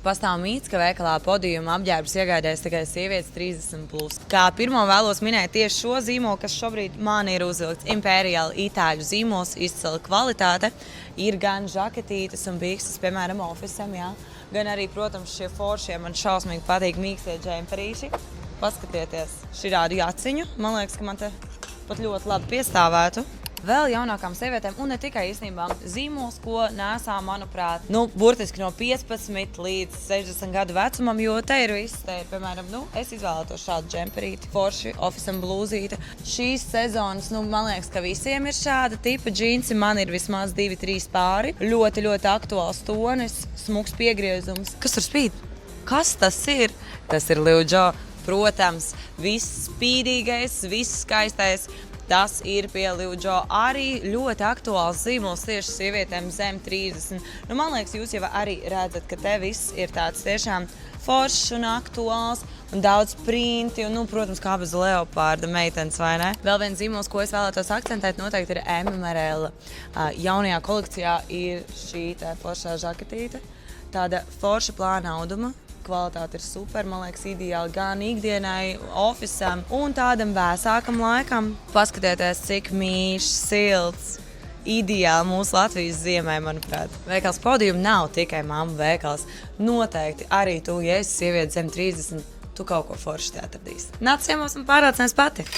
Pastāv mīts, ka veikalā Podiuma apģērbus iegādājas tikai sievietes 30+. Kā pirmo vēlos minēt tieši šo zīmolu, kas šobrīd man ir uzvilkts. Imperial itāļu zīmols, izcila kvalitāte. Ir gan žaketītes un bikstes, piemēram, ofisam, jā. Gan arī, protams, šie foršie man šausmīgi patīk mīkstie džemperīši. Paskatieties širādu jaciņu. Man liekas, ka man te pat ļoti labi piestāvētu. Vēl jaunākām sievietēm, un ne tikai īstenībā zīmols, ko nesā, manuprāt, burtiski no 15 līdz 60 gadu vecumam, jo te ir viss. Te ir, piemēram, es izvēlētos šādu džemperīti, forši, ofisam blūzīti. Šīs sezonas, man liekas, ka visiem ir šāda tipa džinsi. Man ir vismaz 2-3 pāri. Ļoti, ļoti aktuāls tonis, smuks piegriezums. Kas tur spīd? Kas tas ir? Tas ir Liu Jo. Protams, viss spīdīgais, viss skaistais. Tas ir pie Liu Jo arī ļoti aktuāls zīmols tieši sievietēm zem 30. Man liekas, jūs jau arī redzat, ka te viss ir tāds tiešām foršs un aktuāls un daudz printi un, protams, kā bez leopārda meitenes, vai ne? Vēl viens zīmols, ko es vēlētos akcentēt, noteikti ir MRL. Jaunajā kolekcijā ir šī te foršā žaketīte, tāda forša plāna auduma. Kvalitāte ir super, man liekas, ideāli gan ikdienai, ofisam un tādam vēsākam laikam. Paskatieties, cik mīļš, silts, ideāli mūsu Latvijas ziemē, manuprāt. Veikals Podium nav tikai mammu veikals. Noteikti arī tu, ja esi sieviete zem 30, tu kaut ko forši te atradīsi. Nāc ciemos un pārliecinies pati!